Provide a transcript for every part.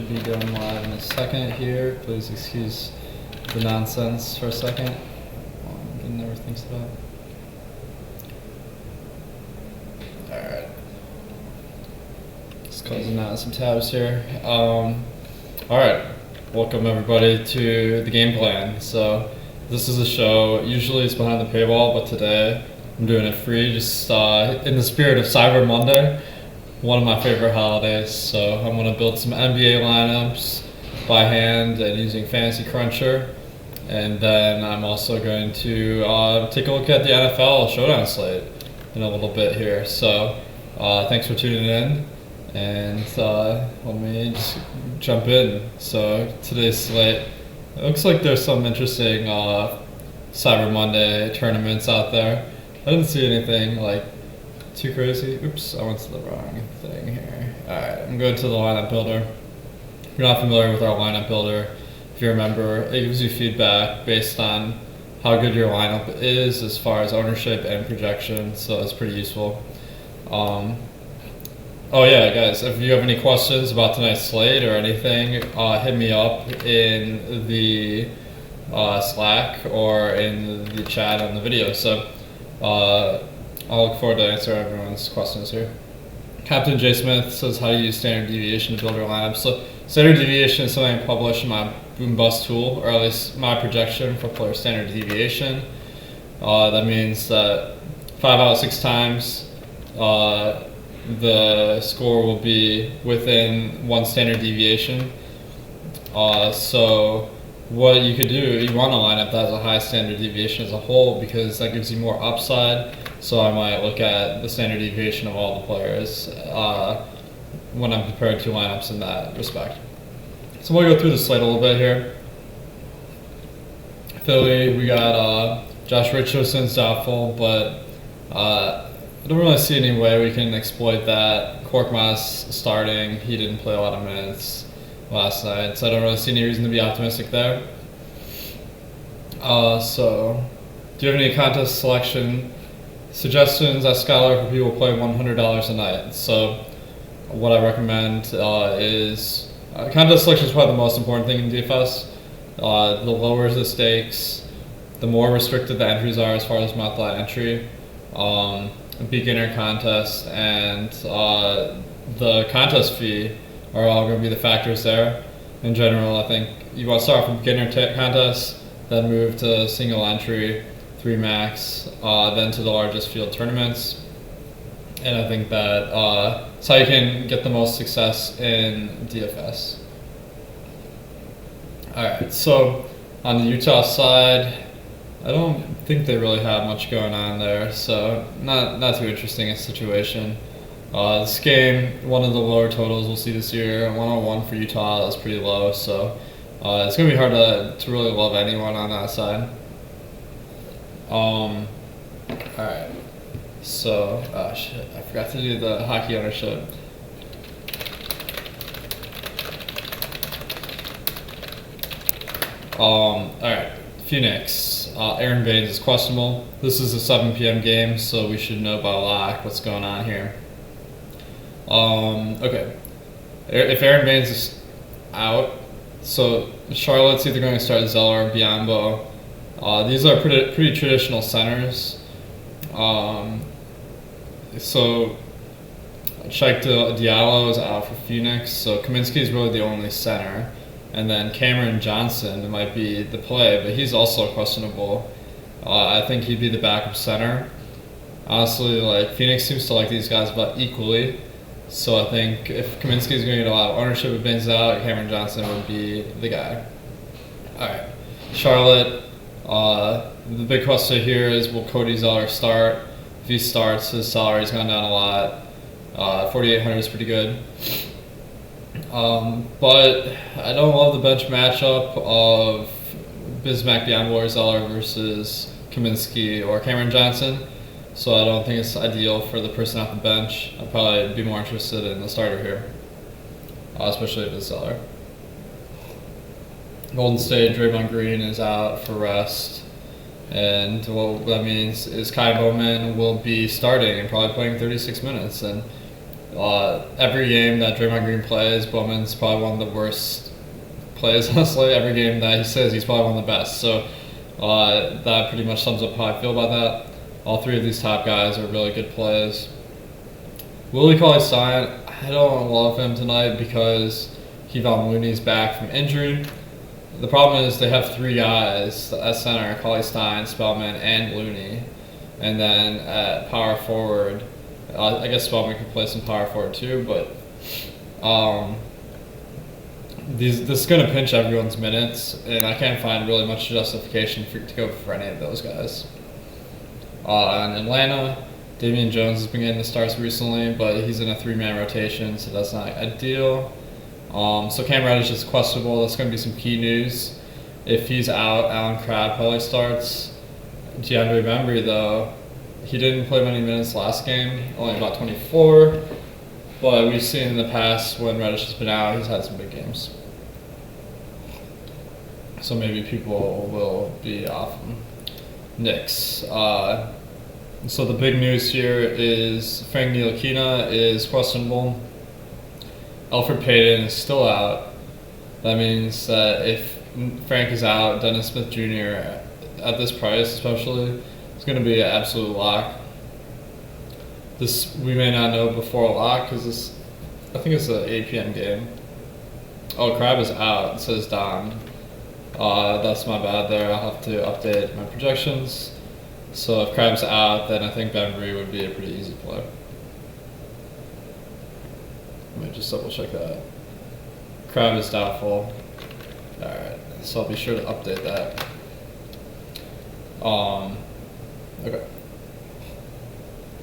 should be going live in a second here. Please excuse the nonsense for a second. I'm getting everything set up. Alright. Just closing out some tabs here. Alright. Welcome everybody to the game plan. So this is a show, usually it's behind the paywall, but today I'm doing it free, just in the spirit of Cyber Monday, one of my favorite holidays. So I'm going to build some NBA lineups by hand and using Fantasy Cruncher. And then I'm also going to take a look at the NFL Showdown slate in a little bit here. So thanks for tuning in. And let me just jump in. So today's slate, it looks like there's some interesting Cyber Monday tournaments out there. I didn't see anything like too crazy. Oops, I went to the wrong thing here. Alright, I'm going to the lineup builder. If you're not familiar with our lineup builder, if you remember, it gives you feedback based on how good your lineup is as far as ownership and projection, so it's pretty useful. Oh yeah, guys, if you have any questions about tonight's slate or anything, hit me up in the Slack or in the chat on the video. So I'll look forward to answering everyone's questions here. Captain J. Smith says how to use standard deviation to build your lineup. So standard deviation is something I publish in my boom bust tool, or at least my projection for player standard deviation. That means that 5 out of 6 times the score will be within one standard deviation. So what you could do, you want a lineup that has a high standard deviation as a whole, because that gives you more upside. So I might look at the standard deviation of all the players when I'm comparing two lineups in that respect. So we'll go through the slate a little bit here. Philly, we got Josh Richardson's doubtful, but I don't really see any way we can exploit that. Korkmaz starting, he didn't play a lot of minutes last night, so I don't really see any reason to be optimistic there. So, do you have any contest selection suggestions? I scholar for people who play $100 a night. So, what I recommend is contest selection is probably the most important thing in DFS. The lower the stakes, the more restricted the entries are as far as multi entry. Beginner contest and the contest fee are all going to be the factors there. In general, I think you want to start from beginner contest, then move to single entry, 3 max, then to the largest field tournaments. And I think that that's how you can get the most success in DFS. Alright, so on the Utah side, I don't think they really have much going on there, so not too interesting a situation. This game, one of the lower totals we'll see this year, 101 for Utah, that's pretty low, so it's going to be hard to really love anyone on that side. Alright, so, shit, I forgot to do the hockey ownership. Alright, Phoenix. Aaron Baines is questionable. This is a 7 p.m. game, so we should know by lock what's going on here. Okay. If Aaron Baines is out, so Charlotte's either going to start Zeller or Biombo. These are pretty traditional centers. So Cheikh Diallo is out for Phoenix, so Kaminsky is really the only center. And then Cameron Johnson might be the play, but he's also questionable. I think he'd be the backup center. Honestly, like Phoenix seems to like these guys about equally. So I think if Kaminsky is going to get a lot of ownership with Baines out, Cameron Johnson would be the guy. Alright. Charlotte, the big question here is, will Cody Zeller start? If he starts, his salary's gone down a lot. 4,800 is pretty good. But I don't love the bench matchup of Bismack Biombo Zeller versus Kaminsky or Cameron Johnson, so I don't think it's ideal for the person off the bench. I'd probably be more interested in the starter here, especially if it's Zeller. Golden State, Draymond Green is out for rest, and what that means is Kai Bowman will be starting and probably playing 36 minutes, and Every game that Draymond Green plays, Bowman's probably one of the worst plays, honestly. Every game that he says, he's probably one of the best. So that pretty much sums up how I feel about that. All three of these top guys are really good plays. Willie Cauley-Stein, I don't love him tonight because Kevon Looney's back from injury. The problem is they have three guys at center, Cauley-Stein, Spellman, and Looney. And then at power forward, I guess Spellman could play some power forward too, but this is going to pinch everyone's minutes, and I can't find really much justification to go for any of those guys. In Atlanta, Damian Jones has been getting the starts recently, but he's in a three-man rotation, so that's not ideal. So Cam Reddish is questionable. That's going to be some key news. If he's out, Alan Crabb probably starts. DeAndre Bembry, though, he didn't play many minutes last game, only about 24. But we've seen in the past when Reddish has been out, he's had some big games. So maybe people will be off him. Knicks. So the big news here is Frank Ntilikina is questionable. Elfrid Payton is still out. That means that if Frank is out, Dennis Smith Jr. at this price especially is going to be an absolute lock. This we may not know before a lock because I think it's an 8 p.m. game. Oh, Crabb is out. It says Don. That's my bad there. I'll have to update my projections. So if Crabb's out, then I think Bembry would be a pretty easy play. Let me just double check that. Crabb is doubtful. Alright, so I'll be sure to update that. Okay.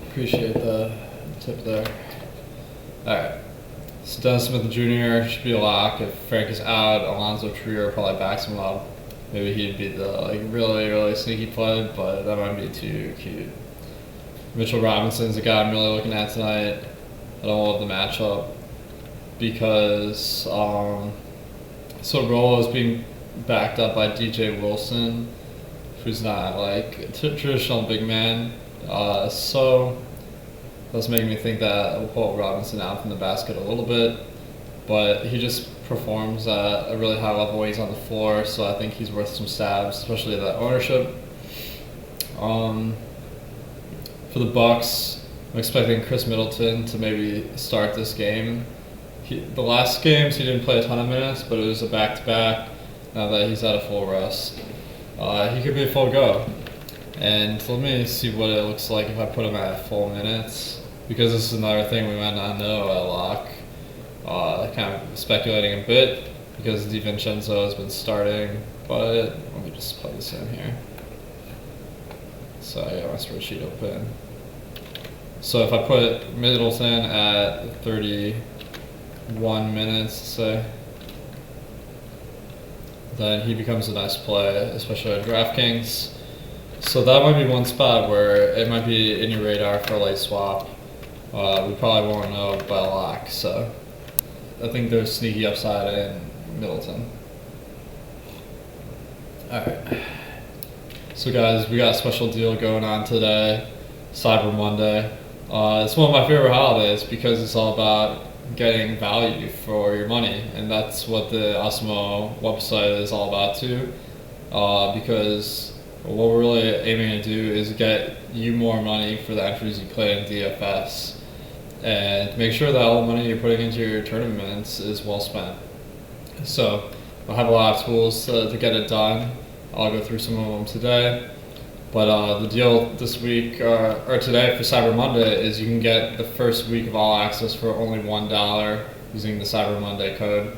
Appreciate the tip there. Alright. So Dennis Smith Jr. should be a lock. If Frank is out, Alonzo Trier probably backs him up. Maybe he'd be the really, really sneaky play, but that might be too cute. Mitchell Robinson's the guy I'm really looking at tonight. I don't love the matchup because so Rolo is being backed up by DJ Wilson, who's not like a traditional big man. So that's making me think that we'll pull Robinson out from the basket a little bit, but he just performs at a really high level when he's on the floor, so I think he's worth some stabs, especially at that ownership. For the Bucks, I'm expecting Chris Middleton to maybe start this game. The last games he didn't play a ton of minutes, but it was a back-to-back. Now that he's at a full rest, he could be a full go. And let me see what it looks like if I put him at full minutes, because this is another thing we might not know at lock. Kind of speculating a bit because DiVincenzo has been starting, but let me just plug this in here. So I got my spreadsheet open. So if I put Middleton at 31 minutes, say, then he becomes a nice play, especially at DraftKings. So that might be one spot where it might be in your radar for a late swap. We probably won't know by lock, so I think there's sneaky upside in Middleton. Alright. So guys, we got a special deal going on today, Cyber Monday. It's one of my favorite holidays because it's all about getting value for your money, and that's what the Awesemo website is all about too. Because what we're really aiming to do is get you more money for the entries you play in DFS, and make sure that all the money you're putting into your tournaments is well spent. So I have a lot of tools to get it done. I'll go through some of them today. But the deal this week, or today for Cyber Monday, is you can get the first week of all access for only $1 using the Cyber Monday code.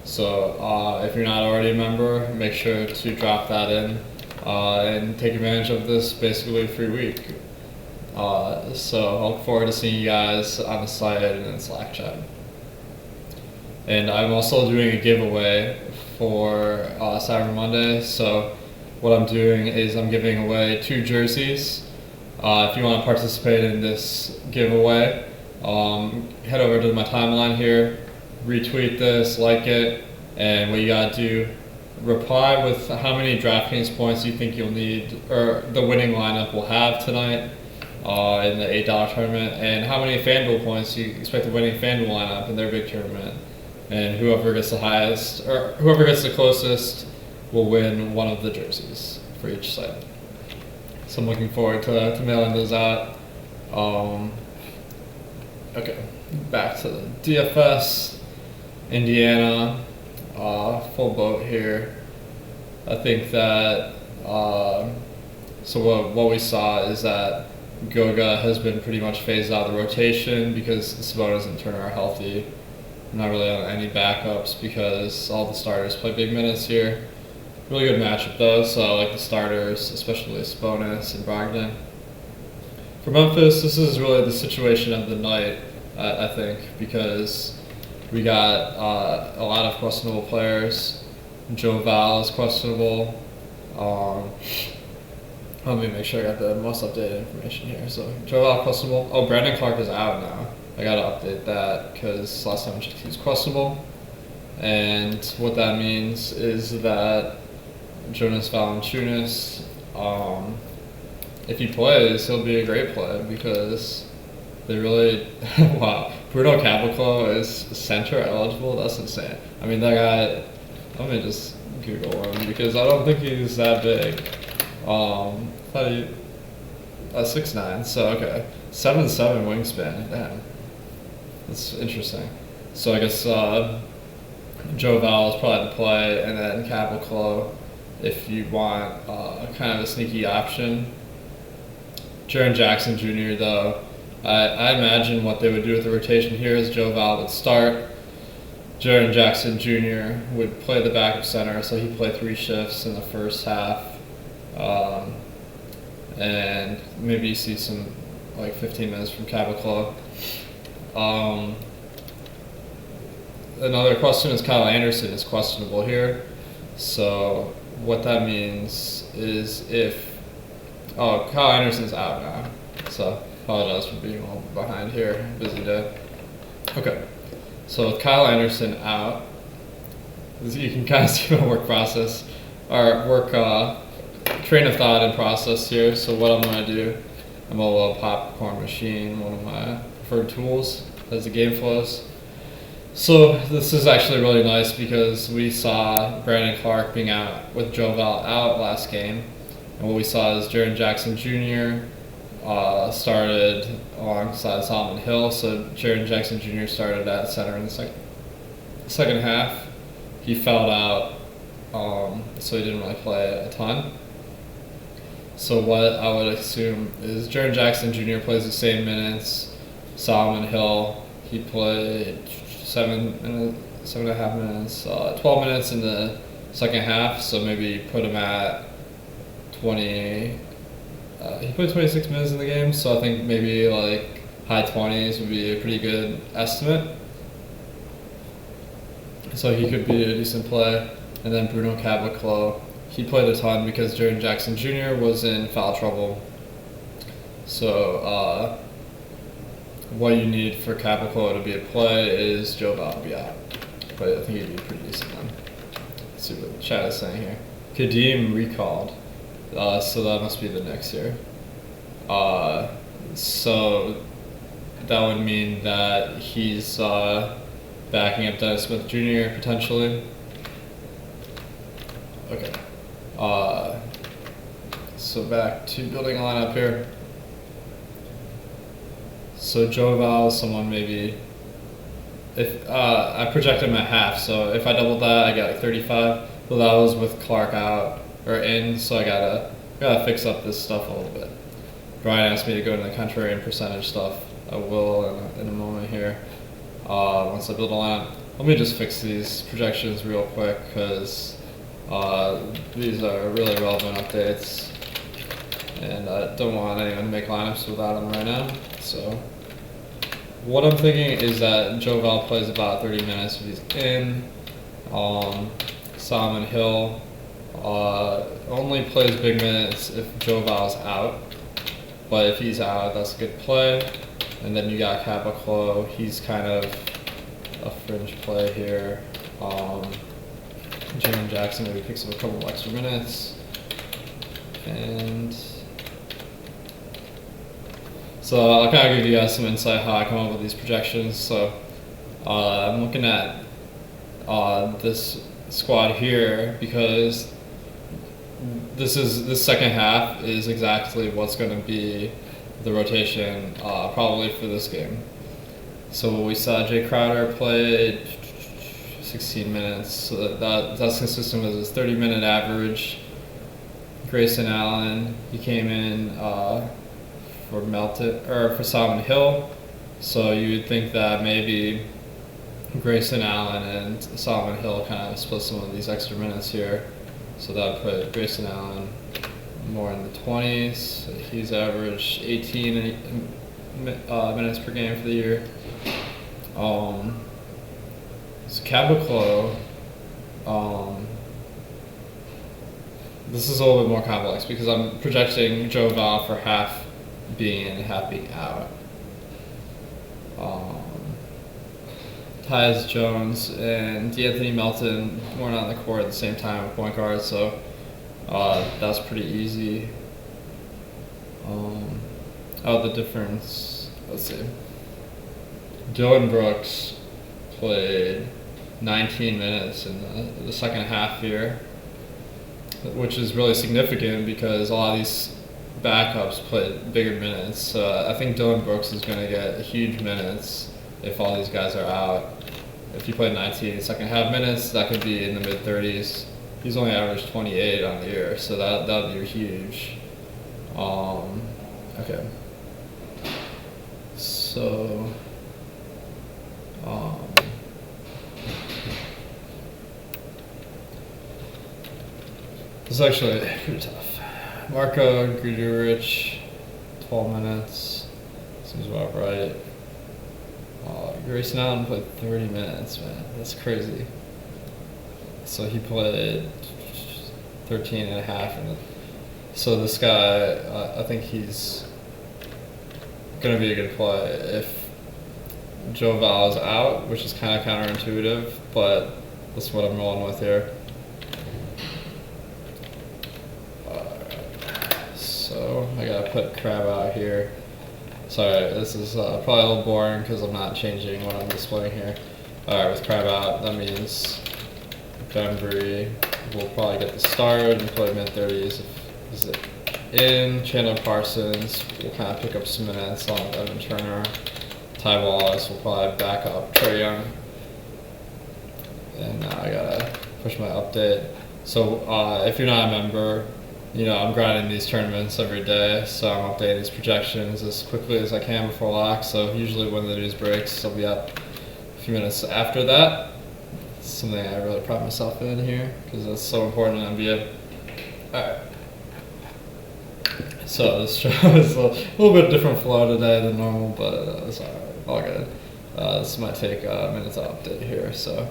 So if you're not already a member, make sure to drop that in and take advantage of this basically free week. So I look forward to seeing you guys on the site and in Slack chat. And I'm also doing a giveaway for Cyber Monday. So what I'm doing is I'm giving away 2 jerseys. If you want to participate in this giveaway, head over to my timeline here, retweet this, like it, and what you gotta do, reply with how many DraftKings points you think you'll need, or the winning lineup will have tonight. in the $8 tournament, and how many FanDuel points you expect the winning FanDuel lineup in their big tournament. And whoever gets the highest, or whoever gets the closest, will win one of the jerseys for each site. So I'm looking forward to mailing those out. Okay, back to the DFS. Indiana, full boat here. I think that, so what we saw is that Goga has been pretty much phased out of the rotation because the Sabonis and Turner are healthy. I'm not really on any backups because all the starters play big minutes here. Really good matchup though, so I like the starters, especially Sabonis and Brogdon. For Memphis, this is really the situation of the night, I think, because we got a lot of questionable players. Joe Val is questionable. Let me make sure I got the most updated information here. So Joe Val questionable. Oh, Brandon Clark is out now. I gotta update that because last time I checked he was questionable. And what that means is that Jonas Valanciunas, if he plays, he'll be a great play because they really wow. Bruno Caboclo is center eligible. That's insane. I mean, that guy. Let me just Google him because I don't think he's that big. Thought he 6'9". So okay, 7'7" wingspan. Damn, that's interesting. So I guess Joe Val is probably the play, and then Caboclo if you want kind of a sneaky option. Jaren Jackson Jr. though, I imagine what they would do with the rotation here is Joe Val would start. Jaren Jackson Jr. would play the backup center, so he'd play 3 shifts in the first half. And maybe you see some like 15 minutes from Caboclo. Another question is Kyle Anderson is questionable here. So what that means is Kyle Anderson's out now. So apologize for being a little behind here. Busy day. Okay. So with Kyle Anderson out, you can kind of see my work process, or train of thought and process here. So what I'm going to do, I'm a little popcorn machine, one of my preferred tools as the game flows. So this is actually really nice because we saw Brandon Clark being out with Joe Val out last game. And what we saw is Jaren Jackson Jr. Started alongside Solomon Hill. So Jaren Jackson Jr. started at center in the second half. He fouled out, so he didn't really play a ton. So what I would assume is Jaren Jackson Jr. plays the same minutes. Solomon Hill, he played 7.5 minutes, 12 minutes in the second half. So maybe put him at 20. He played 26 minutes in the game, so I think maybe like high 20s would be a pretty good estimate. So he could be a decent play. And then Bruno Caboclo, he played a ton because Jaren Jackson Jr. was in foul trouble. So what you need for Caboclo to be a play is Joe Val to be out. But I think he'd be pretty decent then. Let's see what the chat is saying here. Kadeem recalled. So that must be the Knicks here. So that would mean that he's backing up Dennis Smith Jr. potentially. Okay. So back to building a lineup here. So Joe Val is someone maybe. If I project him at half, so if I double that, I get like 35. Well, that was with Clark out. Or in, so I gotta fix up this stuff a little bit. Brian asked me to go into the contrarian percentage stuff. I will in a moment here. Once I build a lineup, let me just fix these projections real quick because these are really relevant updates, and I don't want anyone to make lineups without them right now. So what I'm thinking is that Joe Val plays about 30 minutes if he's in. Solomon Hill only plays big minutes if Joe Val's out, but if he's out, that's a good play. And then you got Caboclo, he's kind of a fringe play here. Jaren Jackson maybe picks up a couple extra minutes, and So I'll kind of give you guys some insight how I come up with these projections. So I'm looking at this squad here because this second half is exactly what's going to be the rotation probably for this game. So we saw Jay Crowder played 16 minutes. So that's consistent with his 30-minute average. Grayson Allen, he came in for Solomon Hill. So you would think that maybe Grayson Allen and Solomon Hill kind of split some of these extra minutes here. So that would put Grayson Allen more in the 20s. He's averaged 18 minutes per game for the year. So Caboclo, this is a little bit more complex because I'm projecting Joe Val for half being in and half being out. Tyus Jones and D'Anthony Melton weren't on the court at the same time with point guard, so that's pretty easy. The difference, let's see. Dylan Brooks played 19 minutes in the second half here, which is really significant because a lot of these backups played bigger minutes. I think Dylan Brooks is going to get huge minutes if all these guys are out. If he played 19 second half minutes, that could be in the mid-30s. He's only averaged 28 on the year, so that would be huge. Okay. So, this is actually pretty tough. Marko Guduric, 12 minutes. Seems about right. Grayson Allen played 30 minutes, man. That's crazy. So he played 13 and a half. So this guy, I think he's going to be a good play if Joe Val is out, which is kind of counterintuitive, but that's what I'm rolling with here. So I got to put Crab out here. Sorry, this is probably a little boring because I'm not changing what I'm displaying here. Alright, with Crab out, that means Bembry will probably get the start and play mid-30s. Is it in? Chandler Parsons will kind of pick up some minutes on Evan Turner. Ty Wallace will probably back up Trae Young. And now I gotta push my update. So if you're not a member, I'm grinding these tournaments every day, so I'm updating these projections as quickly as I can before lock. So usually when the news breaks, I'll be up a few minutes after that. It's something I really pride myself in here because that's so important in NBA. Alright. So this show is a little bit different flow today than normal, but it's all good. This might take a minute to update here. So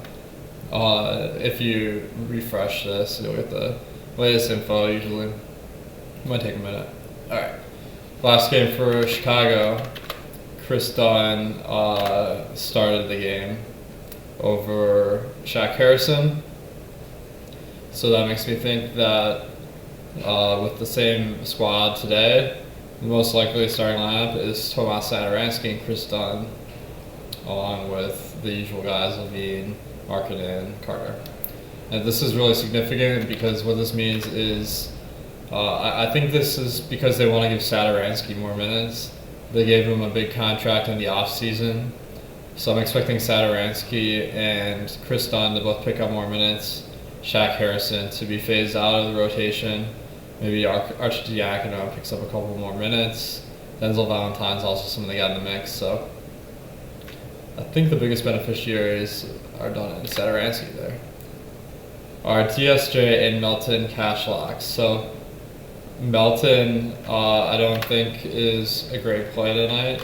if you refresh this, you'll get the latest info. Usually it might take a minute. Alright, last game for Chicago. Chris Dunn started the game over Shaq Harrison, so that makes me think that with the same squad today, the most likely starting lineup is Tomas Satoransky and Chris Dunn, along with the usual guys Levine, Markkanen, Carter. And this is really significant because what this means is, I think this is because they want to give Satoransky more minutes. They gave him a big contract in the offseason. So I'm expecting Satoransky and Chris Dunn to both pick up more minutes. Shaq Harrison to be phased out of the rotation. Maybe Arcidiacono picks up a couple more minutes. Denzel Valentine's also someone they got in the mix. So I think the biggest beneficiaries are Dunn and Satoransky there. Are TSJ and Melton cash locks. So Melton, I don't think is a great play tonight.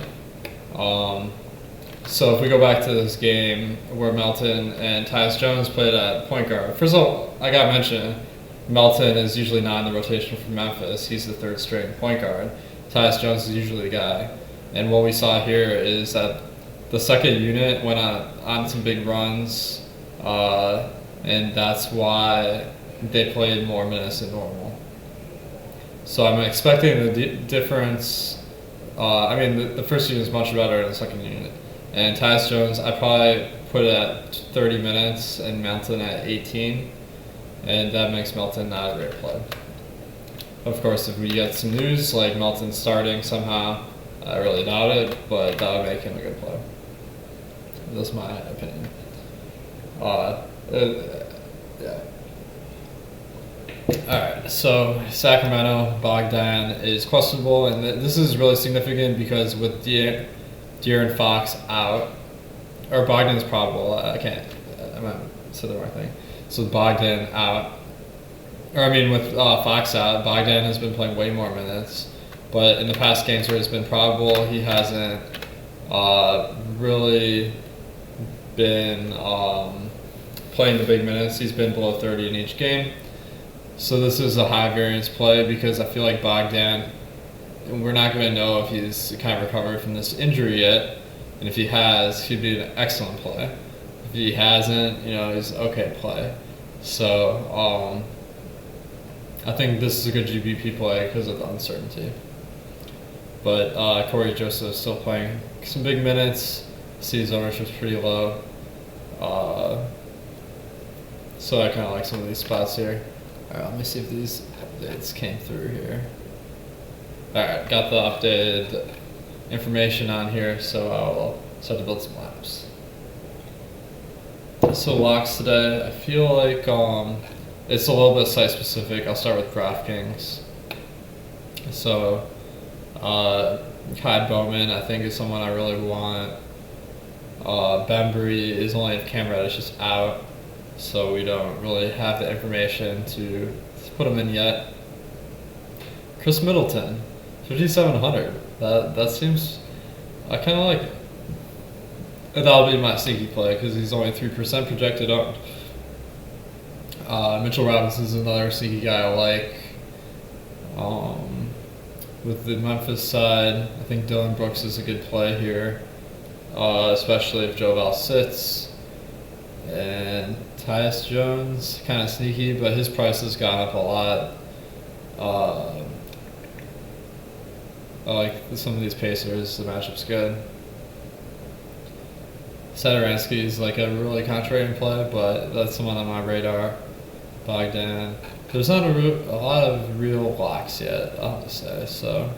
So if we go back to this game where Melton and Tyus Jones played at point guard. First of all, I gotta mention, Melton is usually not in the rotation for Memphis. He's the third string point guard. Tyus Jones is usually the guy. And what we saw here is that the second unit went on some big runs, and that's why they played more minutes than normal. So I'm expecting the difference I mean, the first unit is much better than the second unit. And Tyus Jones, I probably put it at 30 minutes and Melton at 18. And that makes Melton not a great play. Of course, if we get some news like Melton starting somehow, I really doubt it, but that would make him a good play. That's my opinion. Yeah. Alright, so Sacramento, Bogdan is questionable, and this is really significant because with De'Aaron Fox out, or Bogdan's probable, I might have said the wrong thing. So with Bogdan out, with Fox out, Bogdan has been playing way more minutes, but in the past games where it's been probable, he hasn't really been playing the big minutes. He's been below 30 in each game. So this is a high variance play because I feel like Bogdan, we're not going to know if he's kind of recovered from this injury yet. And if he has, he'd be an excellent play. If he hasn't, he's okay play. So I think this is a good GBP play because of the uncertainty. But Corey Joseph is still playing some big minutes. His ownership's pretty low. So I kind of like some of these spots here. Alright, let me see if these updates came through here. Alright, got the updated information on here, so I'll start to build some laps. So locks today, I feel like it's a little bit site specific. I'll start with DraftKings. So Kai Bowman, I think, is someone I really want. Bembry is only if Cam Reddish is out, so we don't really have the information to put him in yet. Chris Middleton, 5,700. That seems, I kind of like it. And that'll be my sneaky play because he's only 3% projected owned. Mitchell Robinson is another sneaky guy I like. With the Memphis side, I think Dylan Brooks is a good play here, especially if Joe Val sits. And Tyus Jones, kind of sneaky, but his price has gone up a lot. I like some of these Pacers. The matchup's good. Sadaransky is like a really contrarian play, but that's someone on my radar. Bogdan. There's not a lot of real locks yet, I'll have to say. So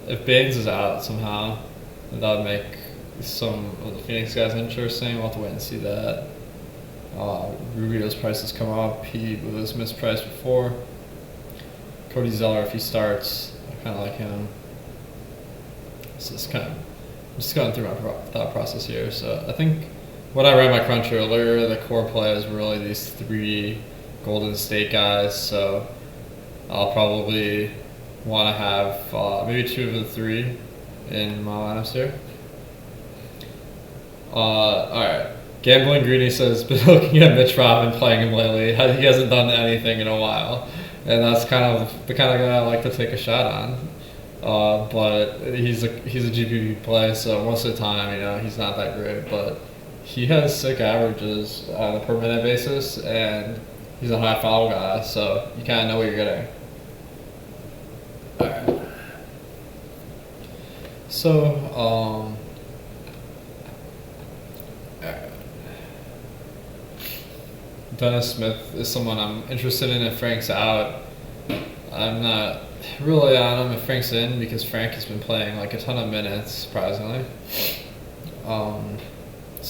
if Baines is out somehow, that would make some of the Phoenix guys interesting. We'll have to wait and see that. Rubio's prices come up. He was mispriced before. Cody Zeller, if he starts, I kind of like him. So it's I'm just going through my thought process here. So I think when I ran my crunch earlier, the core play is really these three Golden State guys. So I'll probably want to have maybe two of the three in my lineups here. Alright. Gambling Greeny says, been looking at Mitch Robin playing him lately. He hasn't done anything in a while. And that's kind of the kind of guy I like to take a shot on. But he's a GPP play, so most of the time, he's not that great. But he has sick averages on a per minute basis, and he's a high foul guy, so you kind of know what you're getting. Alright. So, Dennis Smith is someone I'm interested in if Frank's out. I'm not really on him if Frank's in because Frank has been playing like a ton of minutes, surprisingly. So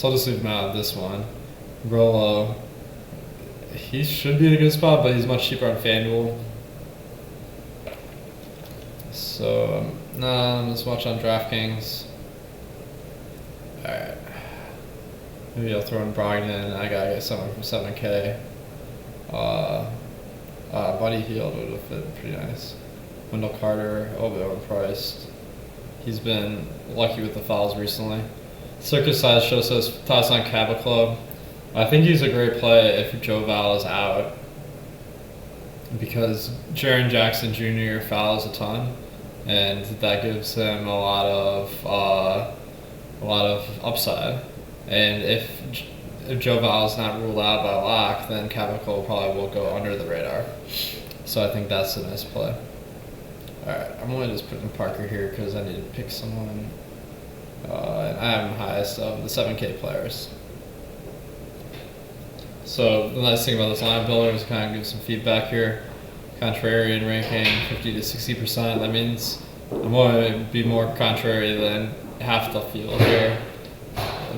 I'll just leave him out of this one. Rolo, he should be in a good spot, but he's much cheaper on FanDuel. So not as much on DraftKings. Alright. Maybe I'll throw in Brogdon. I gotta get someone from 7K. Buddy Hield would have fit pretty nice. Wendell Carter, a little bit overpriced. He's been lucky with the fouls recently. Circus Size Show says toss on Cabot Club. I think he's a great play if Joe Val is out because Jaren Jackson Jr. fouls a ton, and that gives him a lot of upside. And if Joe Val is not ruled out by lock, then Cabot Club probably will go under the radar. So I think that's a nice play. Alright, I'm only just putting Parker here because I need to pick someone. And I have him highest of the 7K players. So the nice thing about this lineup builder is kind of give some feedback here. Contrarian ranking 50 to 60%. That means I'm going to be more contrary than half the field here.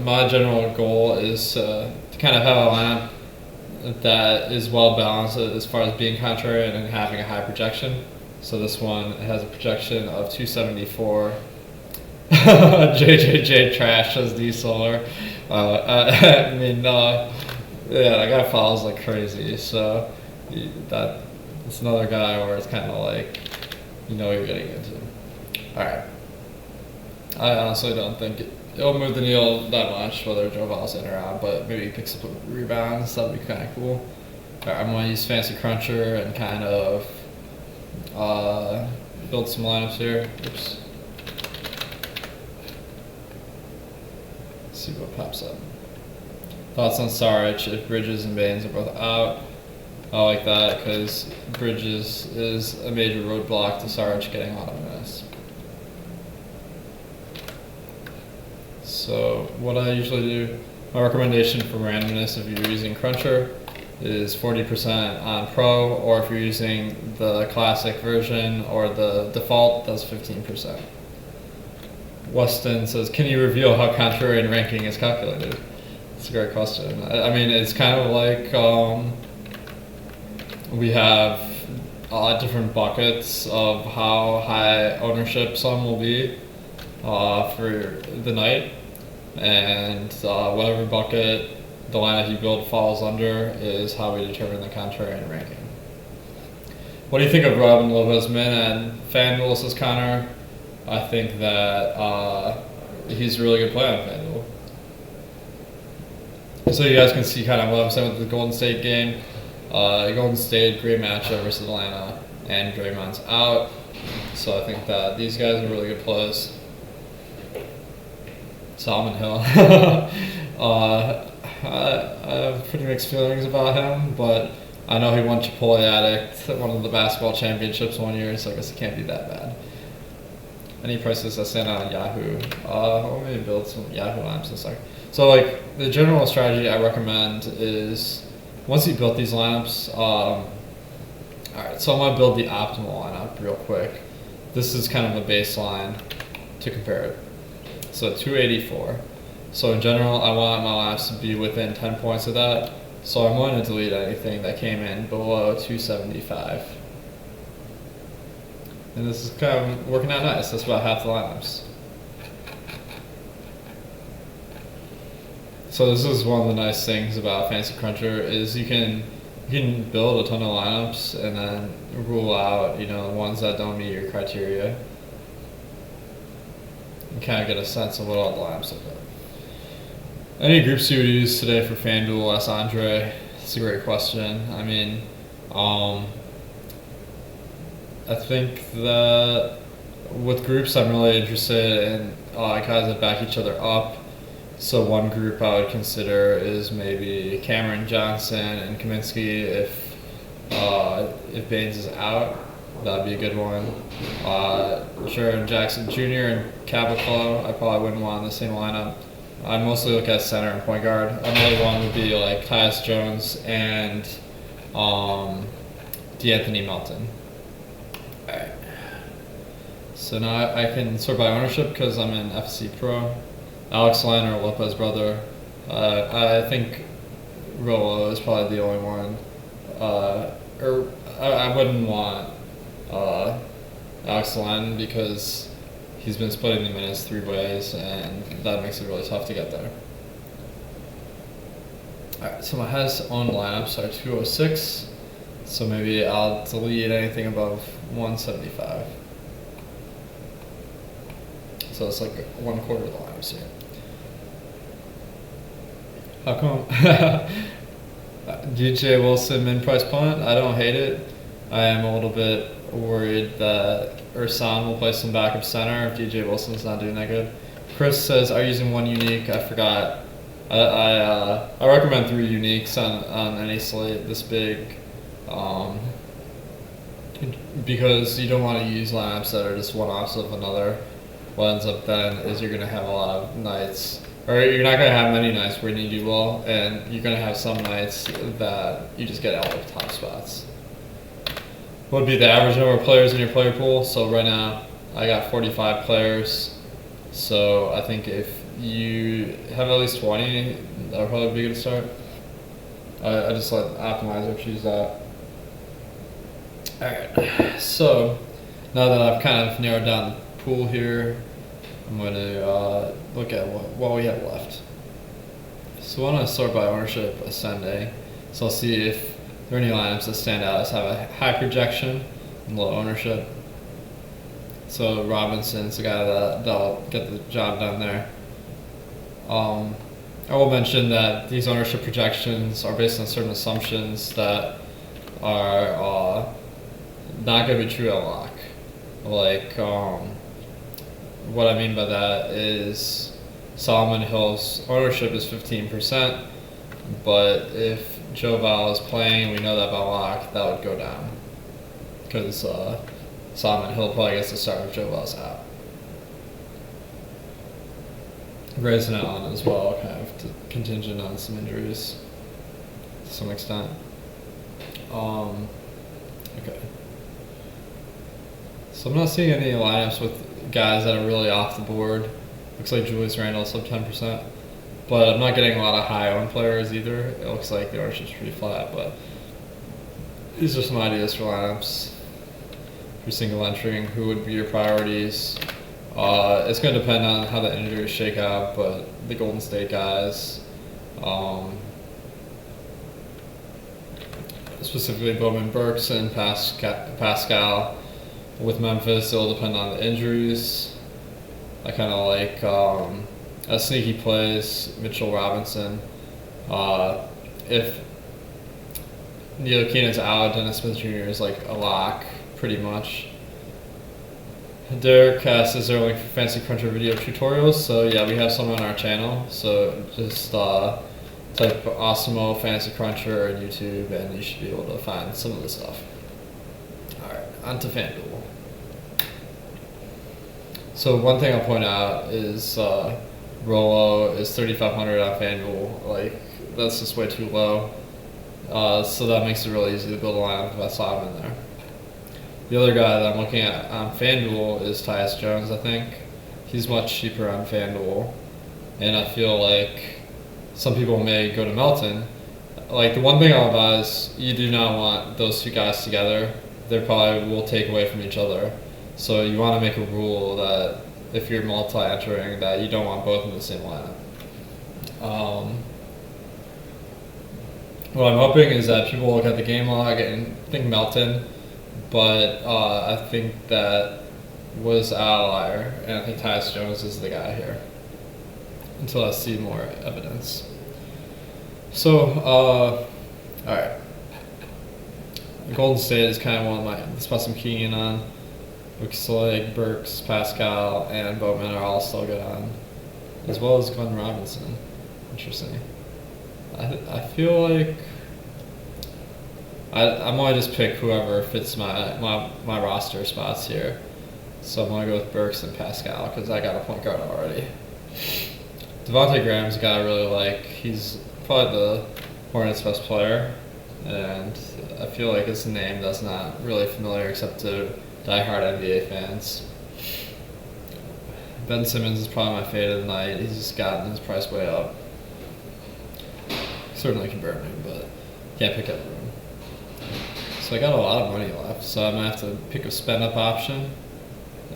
My general goal is to kind of have a lineup that is well balanced as far as being contrarian and having a high projection. So this one has a projection of 274. JJJ trash as D Solar. I mean, yeah, that guy follows like crazy. So that's another guy where it's kind of like, you know what you're getting into. All right. I honestly don't think it'll move the needle that much whether Joe Val's in or out, but maybe he picks up a rebounds. That'd be kind of cool. All right, I'm gonna use Fancy Cruncher and kind of build some lineups here. Oops. See what pops up. Thoughts on Saric if Bridges and Baines are both out? I like that because Bridges is a major roadblock to Saric getting a lot of minutes. So what I usually do, my recommendation for randomness if you're using Cruncher is 40% on Pro, or if you're using the classic version or the default, that's 15%. Weston says, can you reveal how contrarian ranking is calculated? That's a great question. I mean, it's kind of like we have different buckets of how high ownership some will be for the night, and whatever bucket the lineup you build falls under is how we determine the contrarian ranking. What do you think of Robin Lopez Min and FanDuel, says Connor? I think that he's a really good play on FanDuel. So you guys can see kind of what I'm saying with the Golden State game. Golden State, great matchup versus Atlanta, and Draymond's out. So I think that these guys are really good plays. Solomon Hill. I have pretty mixed feelings about him, but I know he won Chipotle Addict, one of the basketball championships one year, so I guess it can't be that bad. Any prices I sent on Yahoo? Let me build some Yahoo lineups in a second. So like the general strategy I recommend is once you built these lineups, alright, so I'm going to build the optimal lineup real quick. This is kind of a baseline to compare it. So 284. So in general, I want my lineups to be within 10 points of that. So I'm going to delete anything that came in below 275. And this is kind of working out nice. That's about half the lineups. So this is one of the nice things about Fancy Cruncher is you can build a ton of lineups and then rule out, the ones that don't meet your criteria. And kind of get a sense of what all the lineups look like. Any groups you would use today for FanDuel? Ask Andre. It's a great question. I mean, I think that with groups, I'm really interested in guys that back each other up. So one group I would consider is maybe Cameron Johnson and Kaminsky if Baines is out. That'd be a good one. Jaron Jackson Jr. and Caboclo, I probably wouldn't want in the same lineup. I'd mostly look at center and point guard. Another one would be like Tyus Jones and DeAnthony Melton. Alright. So now I can sort by ownership because I'm in FC Pro. Alex Len or Lopez brother. I think Rolo is probably the only one. I wouldn't want Alex Len because he's been splitting the minutes 3 ways, and that makes it really tough to get there. Alright, so my highest owned lineups are 206, so maybe I'll delete anything above 175. So it's like 1/4 of the lineups here. How come? DJ Wilson min price punt? I don't hate it. I am a little bit worried that Ursan will play some backup center if DJ Wilson's not doing that good. Chris says, are you using one unique? I forgot. I recommend 3 uniques on any slate this big. because you don't want to use lineups that are just one-offs of another. What ends up then is you're going to have a lot of nights, or you're not going to have many nights where you do well, and you're going to have some nights that you just get out of top spots. What would be the average number of players in your player pool? So right now, I got 45 players. So I think if you have at least 20, that would probably be a good start. I just let Optimizer choose that. Alright, so now that I've kind of narrowed down the pool here, I'm going to look at what we have left. So I want to sort by ownership ascending. So I'll see if there are any lineups that stand out as have a high projection and low ownership. So Robinson's the guy that'll get the job done there. I will mention that these ownership projections are based on certain assumptions that are not going to be true at lock. Like, what I mean by that is Solomon Hill's ownership is 15%, but if Joe Val is playing, we know that by lock, that would go down. Because Solomon Hill probably gets the start if Joe Val's out. Grayson Allen as well, kind of contingent on some injuries to some extent. Okay. So I'm not seeing any lineups with guys that are really off the board. Looks like Julius Randle sub 10%, but I'm not getting a lot of high owned players either. It looks like the ownership's pretty flat, but these are some ideas for lineups. For single entering, who would be your priorities? It's going to depend on how the injuries shake out, but the Golden State guys, specifically Bowman Burks and Pascal. With Memphis, it'll depend on the injuries. I kind of like as sneaky plays Mitchell Robinson. If Neil Keenan's out, Dennis Smith Jr. is like a lock, pretty much. Derek asks, is there a link for Fantasy Cruncher video tutorials? So yeah, we have some on our channel. So just type Awesemo Fantasy Cruncher on YouTube and you should be able to find some of the stuff. Alright, on to FanDuel. So one thing I'll point out is Rolo is 3,500 on FanDuel. Like, that's just way too low. So that makes it really easy to build a lineup if I saw him in there. The other guy that I'm looking at on FanDuel is Tyus Jones, I think. He's much cheaper on FanDuel. And I feel like some people may go to Melton. Like, the one thing I'll advise, you do not want those two guys together. They probably will take away from each other. So you want to make a rule that if you're multi-entering, that you don't want both in the same lineup. What I'm hoping is that people look at the game log and think Melton, but I think that was outlier, and I think Tyus Jones is the guy here until I see more evidence. So, alright. Golden State is kind of one of the spots I'm keying in on. Looks like Burks, Pascal, and Bowman are all still good on, as well as Glenn Robinson. Interesting. I feel like I might just pick whoever fits my roster spots here. So I'm going to go with Burks and Pascal because I got a point guard already. Devontae Graham's a guy I really like. He's probably the Hornets' best player, and I feel like his name that's not really familiar except to diehard NBA fans. Ben Simmons is probably my fade of the night. He's just gotten his price way up. Certainly can burn me, but can't pick up room. So I got a lot of money left, so I'm going to have to pick a spend-up option.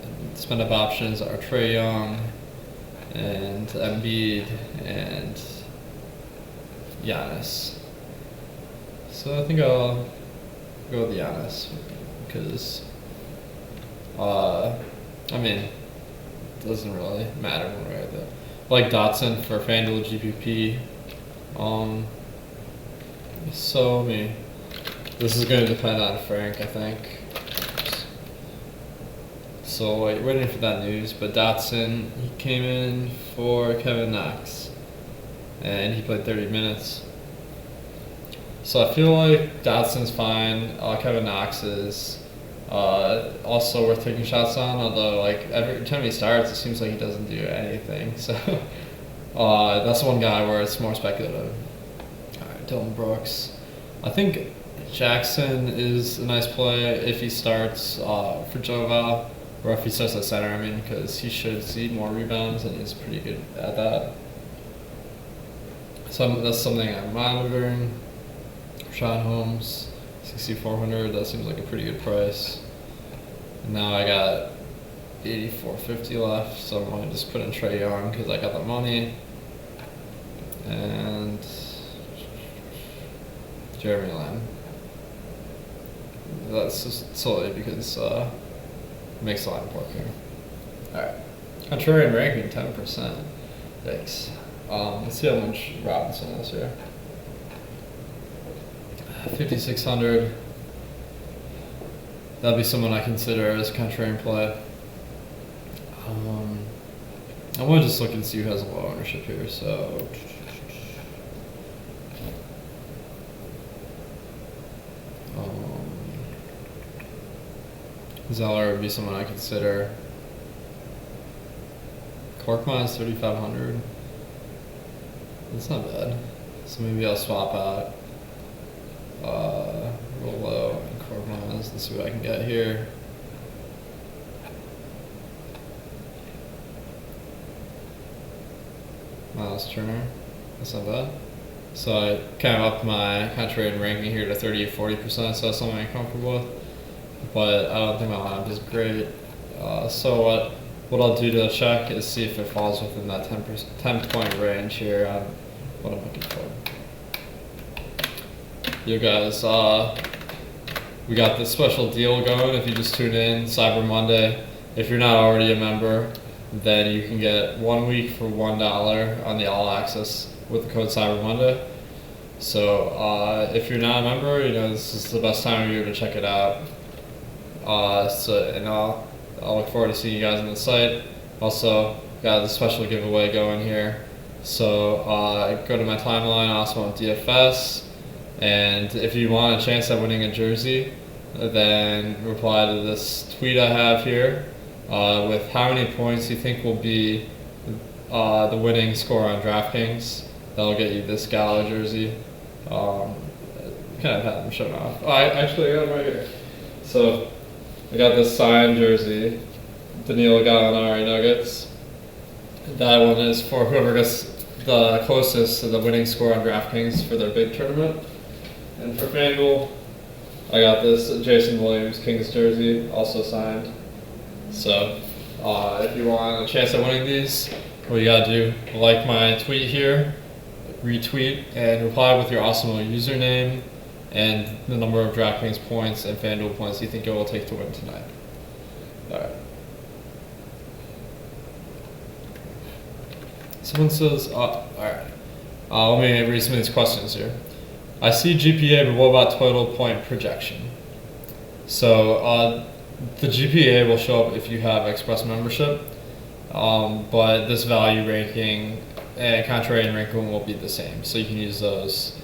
And spend-up options are Trae Young and Embiid and Giannis. So I think I'll go with Giannis because, I mean, it doesn't really matter one way or the other. Like Dotson for FanDuel GPP. So, I mean, this is going to depend on Frank, I think. So, waiting for that news. But Dotson, he came in for Kevin Knox, and he played 30 minutes. So I feel like Dotson's fine. Kevin Knox is Also worth taking shots on, although like every time he starts, it seems like he doesn't do anything. So that's one guy where it's more speculative. All right, Dylan Brooks. I think Jackson is a nice play if he starts for Joe Val, or if he starts at center, I mean, because he should see more rebounds and he's pretty good at that. So that's something I'm monitoring. Sean Holmes, 6,400, that seems like a pretty good price. And now I got 8,450 left, so I'm going to just put in Trae Young because I got the money. And Jeremy Lamb. That's just solely because it makes the line work here. Alright. Contrarian ranking, 10%. Thanks. Let's see how much Robinson is here. 5,600. That'd be someone I consider as a contrarian play. I want to just look and see who has a low ownership here. So Zeller would be someone I consider. Korkmaz is 3,500. That's not bad. So maybe I'll swap out Rolo and Korkmaz. Let's see what I can get here. Miles Turner. That's not bad. So I kind of upped my contrarian ranking here to 30-40%, so that's something I'm comfortable with. But I don't think my lineup is great. So what I'll do to check is see if it falls within that 10-point range here on what I'm looking for. You guys, we got this special deal going. If you just tune in, Cyber Monday. If you're not already a member, then you can get 1 week for $1 on the All Access with the code Cyber Monday. So if you're not a member, this is the best time of year to check it out. And I'll look forward to seeing you guys on the site. Also, got a special giveaway going here. So go to my timeline, Awesemo DFS, and if you want a chance at winning a jersey, then reply to this tweet I have here with how many points you think will be the winning score on DraftKings. That'll get you this Gala jersey. Kind of had them shown off. I actually got them right here. So I got this signed jersey, Danilo Gallinari Nuggets. That one is for whoever gets the closest to the winning score on DraftKings for their big tournament. And for FanDuel, I got this Jason Williams Kings jersey, also signed. So if you want a chance at winning these, what you gotta do, like my tweet here, retweet, and reply with your Awesemo username and the number of DraftKings points and FanDuel points you think it will take to win tonight. Alright. Someone says, alright. Let me read some of these questions here. I see GPA, but what about total point projection? So the GPA will show up if you have Express membership, but this value ranking and contrarian ranking will be the same, so you can use those.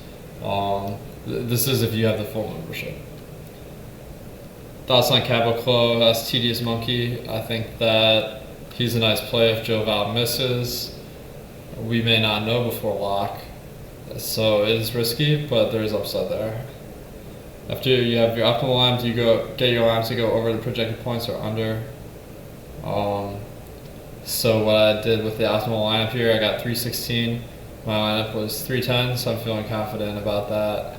This is if you have the full membership. Thoughts on Caboclo? That's Tedious Monkey. I think that he's a nice play if Joe Val misses. We may not know before lock, so it is risky, but there is upside there. After you have your optimal lineup, do you get your lineup to go over the projected points or under? So what I did with the optimal lineup here, I got 316. My lineup was 310, so I'm feeling confident about that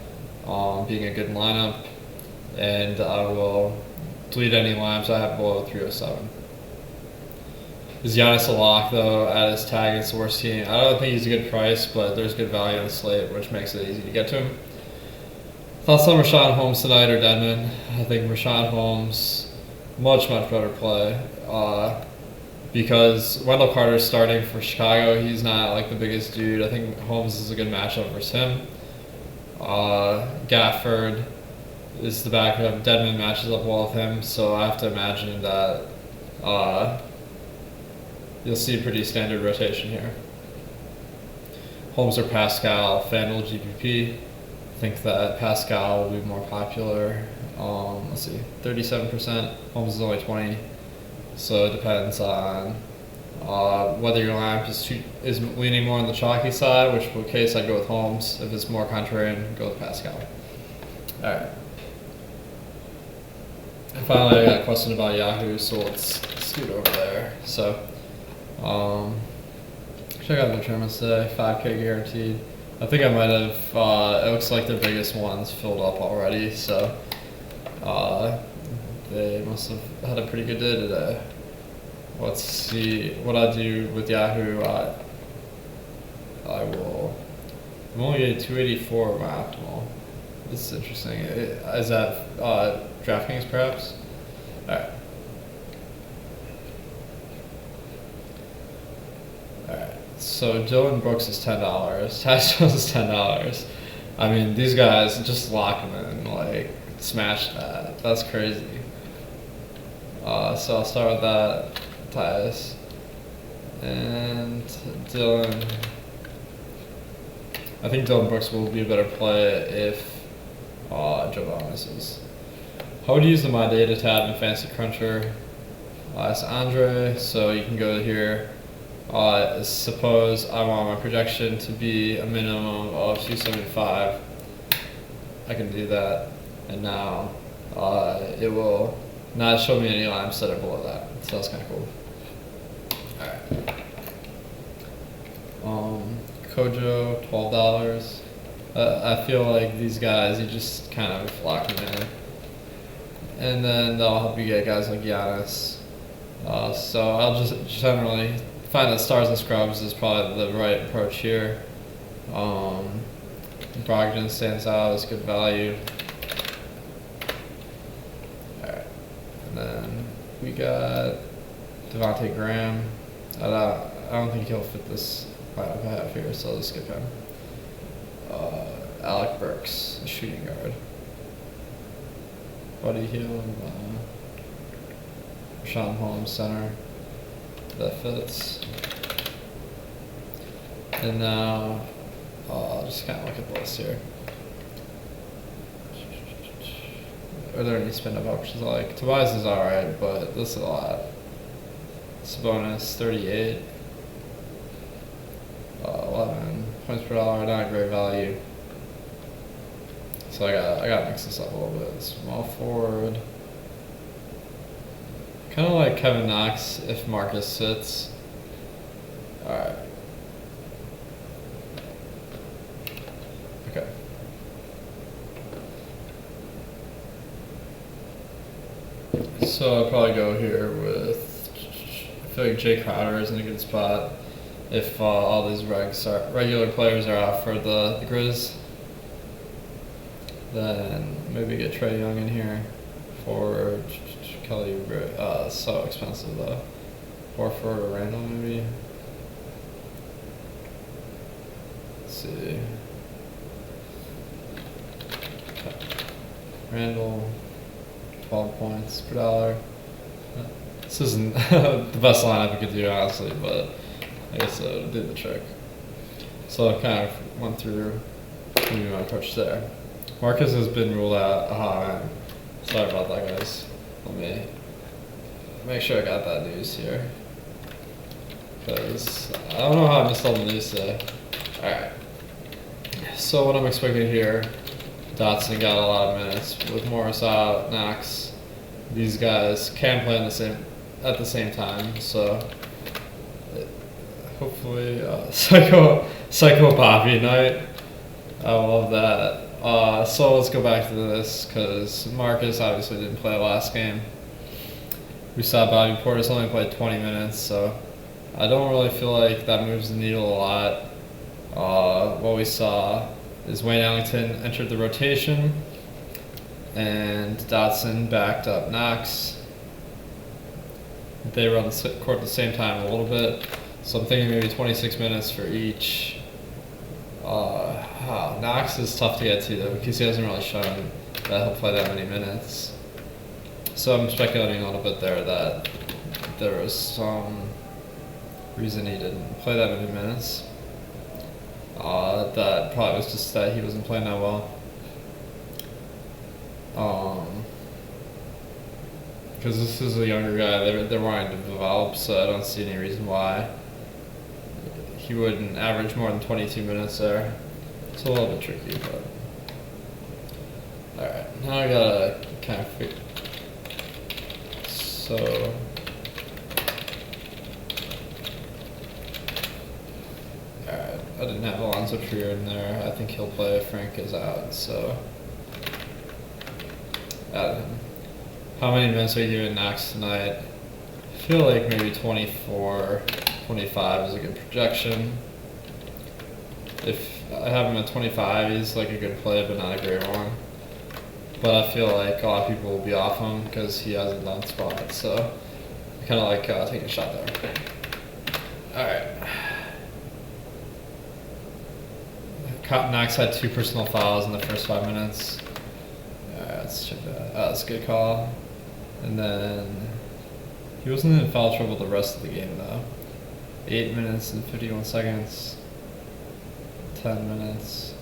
being a good lineup. And I will delete any lineups I have below 307. Is Giannis a lock, though, at his tag against the worst team? I don't think he's a good price, but there's good value on the slate, which makes it easy to get to him. Thoughts on Rashawn Holmes tonight or Dedmon? I think Rashawn Holmes, much better play. Because Wendell Carter's starting for Chicago. He's not like the biggest dude. I think Holmes is a good matchup versus him. Gafford is the backup. Dedmon matches up well with him, so I have to imagine that you'll see a pretty standard rotation here. Holmes or Pascal, FanDuel GPP. I think that Pascal will be more popular. Let's see, 37%. Holmes is only 20. So it depends on whether your lineup is leaning more on the chalky side, which case I'd go with Holmes. If it's more contrarian, go with Pascal. All right. And finally, I got a question about Yahoo, so let's scoot over there. So, check out the tournaments today, 5K guaranteed. I think I might have, it looks like their biggest one's filled up already, so they must have had a pretty good day today. Let's see what I do with Yahoo. I'm only getting 284 of my optimal. This is interesting. Is that DraftKings perhaps? Alright. Alright. So Dylan Brooks is $10. Tyus Jones is $10. I mean, these guys just lock them in, like, smash that. That's crazy. So I'll start with that. Tyus. And Dylan. I think Dylan Brooks will be a better play if Joe misses. How would you use the My Data tab in Fantasy Cruncher? It's Andre, so you can go here. Suppose I want my projection to be a minimum of 275. I can do that, and now it will not show me any lines that are below that. So that's kind of cool. Alright. Kojo, $12. I feel like these guys, you just kind of lock them in. And then they'll help you get guys like Giannis. So I'll just generally find that stars and scrubs is probably the right approach here. Brogdon stands out as good value. Alright. And then we got Devontae Graham. I don't think he'll fit this lineup I have here, so I'll just skip him. Alec Burks, a shooting guard. Buddy Hield, Rashawn Holmes, center. That fits. And now, I'll just kind of look at the list here. Are there any spin-up options I like? Tobias is alright, but this is a lot. Sabonis, 38. 11 points per dollar, not a great value. So I gotta mix this up a little bit. Small forward. Kind of like Kevin Knox if Marcus sits. Alright. Okay. So I'll probably go here with, I feel like Jay Crowder is in a good spot if all these regular players are out for the Grizz. Then maybe get Trae Young in here for Kelly. So expensive though. Horford or Randall maybe. Let's see. Randall, 12 points per dollar. This isn't the best lineup you could do honestly, but I guess it'll do the trick. So I kind of went through my approach there. Marcus has been ruled out. Man. Sorry about that, guys. Let me make sure I got that news here. Because I don't know how I missed all the news today. Alright. So what I'm expecting here, Dotson got a lot of minutes. With Morris out, Knox, these guys can play at the same time. So hopefully, Psycho Poppy night. I love that. So let's go back to this because Marcus obviously didn't play last game. We saw Bobby Portis only played 20 minutes, so I don't really feel like that moves the needle a lot. What we saw is Wayne Ellington entered the rotation, and Dotson backed up Knox. They were on the court at the same time a little bit, so I'm thinking maybe 26 minutes for each. Knox is tough to get to though because he hasn't really shown that he'll play that many minutes. So I'm speculating a little bit there that there was some reason he didn't play that many minutes. That probably was just that he wasn't playing that well. because this is a younger guy. They're wanting to develop, so I don't see any reason why he wouldn't average more than 22 minutes there. It's a little bit tricky, but all right. Now I gotta kind of figure. So alright, I didn't have Alonzo Trier in there. I think he'll play if Frank is out, so added him. How many minutes are you giving Knox tonight? I feel like maybe 24, 25 is a good projection. If I have him at 25, he's like a good play, but not a great one. But I feel like a lot of people will be off him because he hasn't done spot, so I kind of like taking a shot there. Alright. Knox had 2 personal fouls in the first 5 minutes. Alright, let's check that. That's a good call. And then he wasn't in foul trouble the rest of the game though. 8 minutes and 51 seconds. 10 minutes.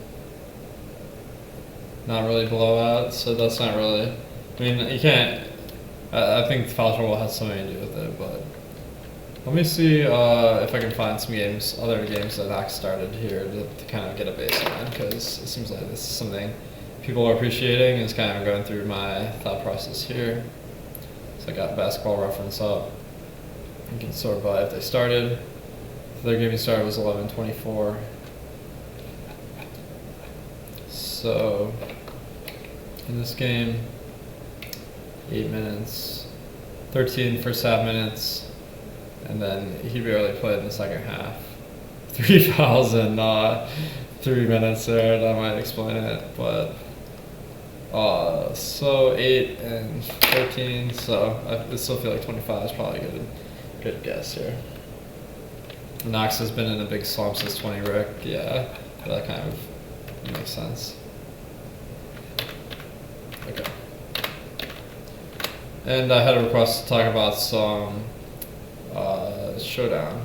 Not really blowout, so that's not really. I mean, you can't. I think foul trouble has something to do with it, but let me see if I can find some games, other games that Knox started here to kind of get a baseline, because it seems like this is something people are appreciating, and it's kind of going through my thought process here. So I got Basketball Reference up. You can sort by if they started. Their game started was 11:24. So in this game, 8 minutes, 13 first half minutes, and then he barely played in the second half. 3 fouls in 3 minutes there, that might explain it, but so 8 and 13, so I still feel like 25 is probably a good guess here. Knox has been in a big slump since 20 Rick, yeah, that kind of makes sense. Okay. And I had a request to talk about some showdown.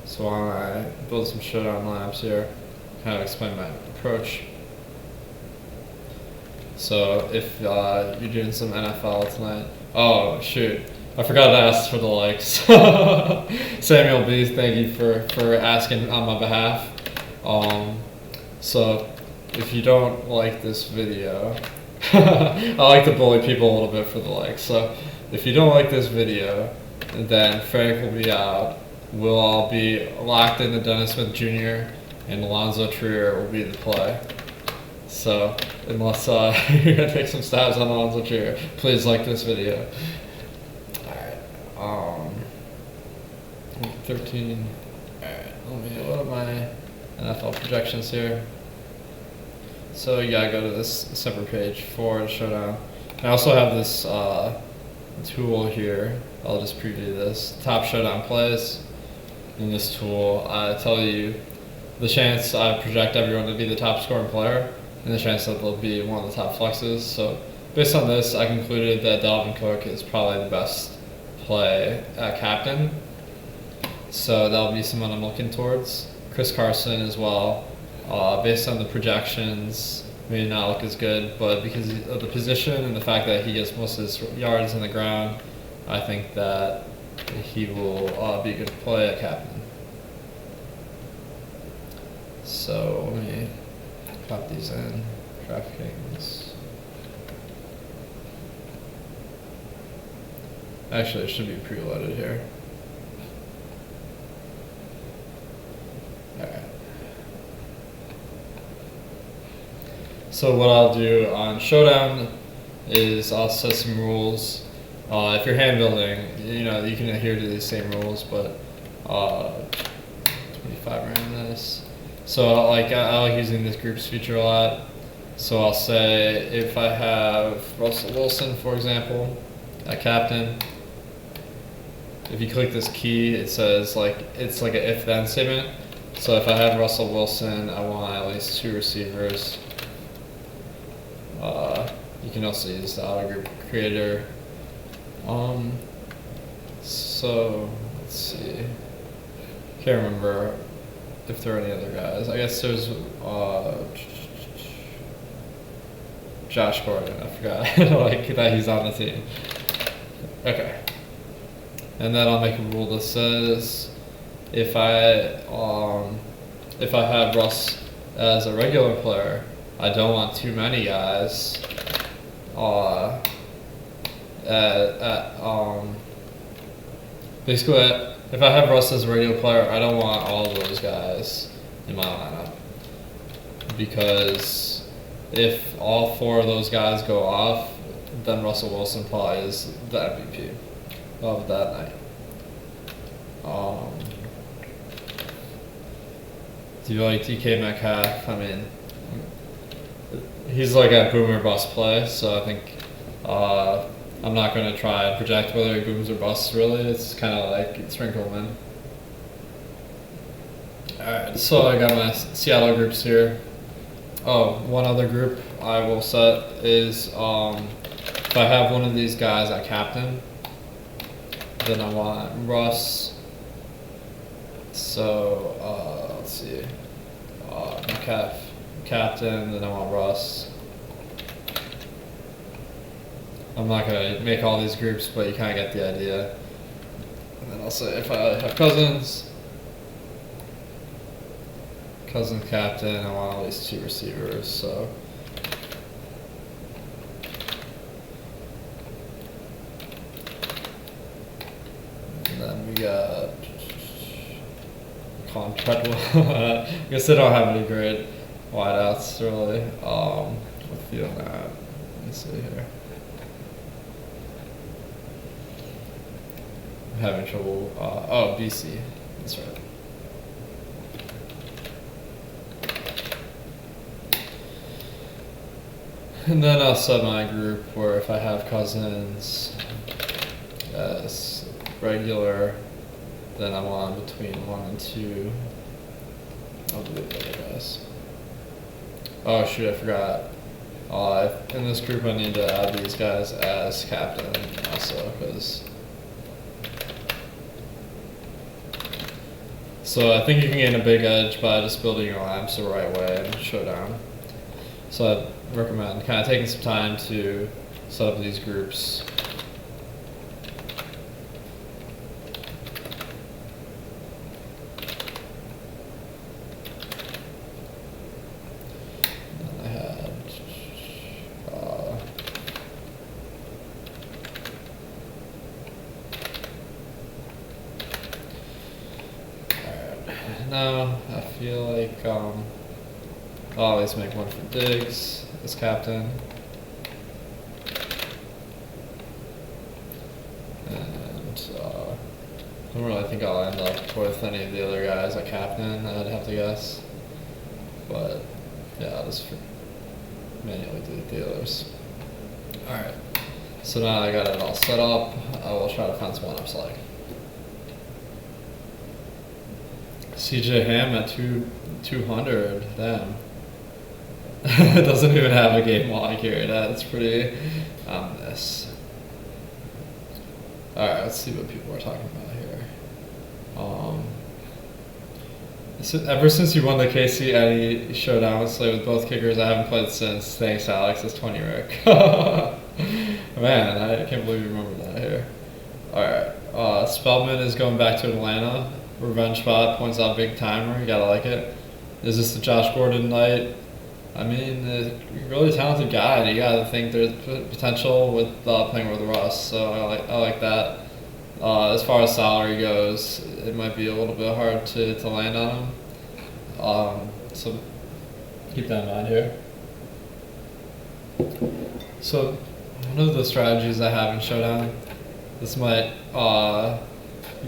So while I build some showdown labs here, kind of explain my approach. So if you're doing some NFL tonight, oh shoot, I forgot to ask for the likes. Samuel B, thank you for asking on my behalf. So if you don't like this video, I like to bully people a little bit for the likes. So if you don't like this video, then Frank will be out. We'll all be locked into Dennis Smith Jr. and Alonzo Trier will be the play. So unless you're gonna take some stabs on Alonzo Trier, please like this video. Alright. 13. Alright, what are my NFL projections here? So you gotta go to this separate page for the showdown. I also have this tool here. I'll just preview this. Top showdown plays. In this tool, I tell you the chance I project everyone to be the top scoring player and the chance that they'll be one of the top flexes. So based on this, I concluded that Dalvin Cook is probably the best play at captain. So that'll be someone I'm looking towards. Chris Carson as well. Based on the projections, may not look as good, but because of the position and the fact that he gets most of his yards on the ground, I think that he will be a good play at captain. So let me pop these in. DraftKings. Actually, it should be preloaded here. Alright. So what I'll do on Showdown is I'll set some rules. If you're hand building, you can adhere to these same rules, but 25 randomness. So I like using this groups feature a lot. So I'll say if I have Russell Wilson, for example, at captain, if you click this key, it says it's like an if-then statement. So if I have Russell Wilson, I want at least 2 receivers. You can also use the auto group creator. So let's see. Can't remember if there are any other guys. I guess there's Josh Gordon. I forgot like that he's on the team. Okay. And then I'll make a rule that says if I have Russ as a regular player, I don't want too many guys. Basically, if I have Russ as a regular player, I don't want all of those guys in my lineup, because if all 4 of those guys go off, then Russell Wilson probably is the MVP of that night. Do you like DK Metcalf? I mean, he's like a boom or bust play, so I think I'm not going to try and project whether he booms or busts, really. It's kind of like sprinkle them in. Alright, so I got my Seattle groups here. Oh, one other group I will set is if I have one of these guys at captain, then I want Russ. So let's see, Metcalf captain, then I want Russ. I'm not gonna make all these groups, but you kind of get the idea. And then I'll say if I have Cousins captain, I want at least 2 receivers. So and then we got Treadwell. I guess they don't have any great wideouts really. With you on that. Let me see here. I'm having trouble. BC. That's right. And then I'll set my group where if I have Cousins as regular, then I want between 1 and 2. I'll do the other guys. Oh shoot, I forgot. In this group I need to add these guys as captain also, because so I think you can gain a big edge by just building your lineups the right way in Showdown. So I'd recommend kind of taking some time to set up these groups. Now I feel like I'll always make one for Diggs as captain, and I don't really think I'll end up with any of the other guys at captain. I'd have to guess, but yeah, I'll just manually delete the others. All right, so now I got it all set up. I will try to find some lineups like. CJ Ham at 200, damn. It doesn't even have a game log here. That's pretty ominous. Alright, let's see what people are talking about here. Ever since you won the KC Eddie Showdown with both kickers, I haven't played since. Thanks, Alex. It's 20 Rick. Man, I can't believe you remember that here. Alright, Spellman is going back to Atlanta. Revenge spot, points out big timer, you gotta like it. Is this the Josh Gordon night? I mean, really talented guy. You gotta think there's potential with playing with Russ, so I like that. As far as salary goes, it might be a little bit hard to land on him. So keep that in mind here. So one of the strategies I have in Showdown, this might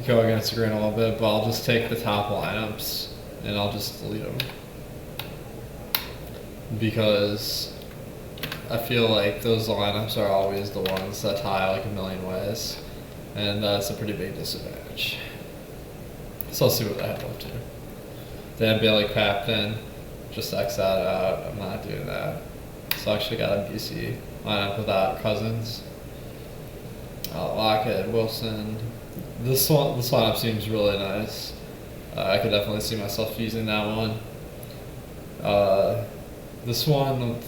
go against the grain a little bit, but I'll just take the top lineups and I'll just delete them, because I feel like those lineups are always the ones that tie like a million ways, and that's a pretty big disadvantage. So I'll see what I have up to. Dan Bailey captain, just X that out. I'm not doing that. So I actually got a BC lineup without Cousins. Lockett, Wilson. This lineup seems really nice. I could definitely see myself using that one. This one,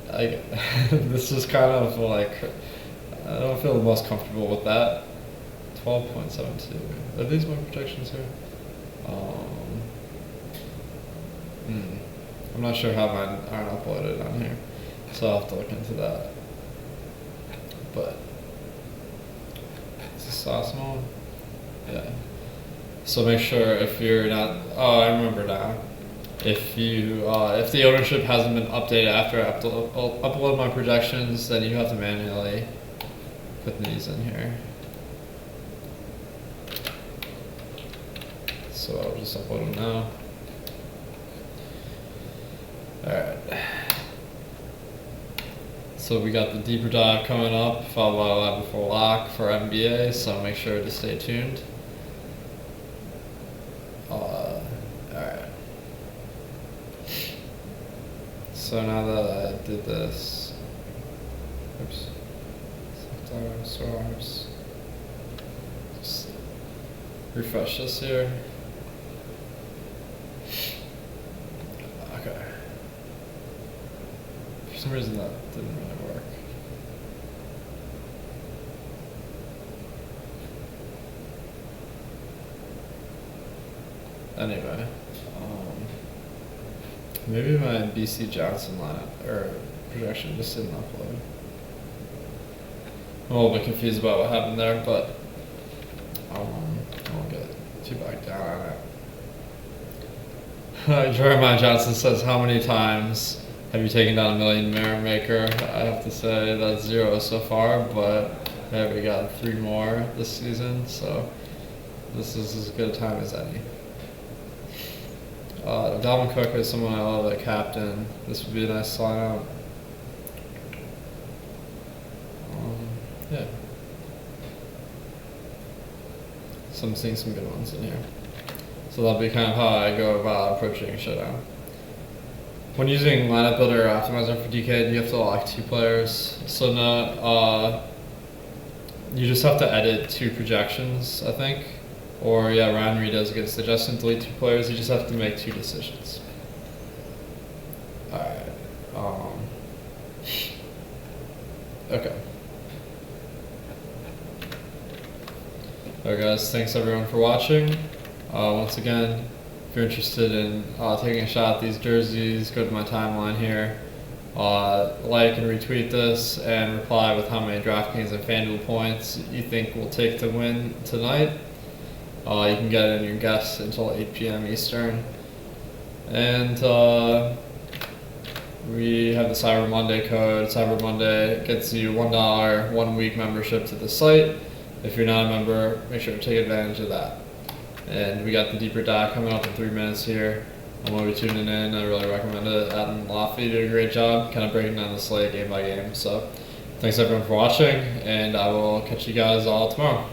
this is kind of like, I don't feel the most comfortable with that. 12.72. Are these my projections here? I'm not sure how mine aren't uploaded on here, so I'll have to look into that. But is this Awesemo? Yeah. So make sure if you're not. Oh, I remember now. If you if the ownership hasn't been updated after I upload my projections, then you have to manually put these in here. So I'll just upload them now. Alright. So we got the deeper dive coming up, followed by live before lock for NBA, so make sure to stay tuned. Alright. So now that I did this, oops, sometimes just refresh this here. Okay. For some reason that didn't really work. Anyway, maybe my BC Johnson lineup or projection just didn't upload. I'm a little bit confused about what happened there, but I won't get too back down on it. Draymond Johnson says, "How many times have you taken down a million mirror maker?" I have to say that's 0 so far, but yeah, we got 3 more this season, so this is as good a time as any. Dalvin Cook is someone I love at captain. This would be a nice lineup. Yeah. So I'm seeing some good ones in here. So that'll be kind of how I go about approaching a showdown. When using lineup builder or optimizer for DK, you have to lock 2 players. So now you just have to edit 2 projections, I think. Or yeah, Ryan Reed does against the Justin, delete 2 players. You just have to make 2 decisions. Alright. Okay. Alright guys, thanks everyone for watching. Once again, if you're interested in taking a shot at these jerseys, go to my timeline here. Like and retweet this and reply with how many DraftKings and FanDuel points you think will take to win tonight. You can get in your guess until 8 p.m. Eastern. And we have the Cyber Monday code. Cyber Monday gets you $1 1-week membership to the site. If you're not a member, make sure to take advantage of that. And we got the deeper dive coming up in 3 minutes here. I'm going to be tuning in. I really recommend it. Adam Laffey did a great job kind of breaking down the slate game by game. So thanks everyone for watching, and I will catch you guys all tomorrow.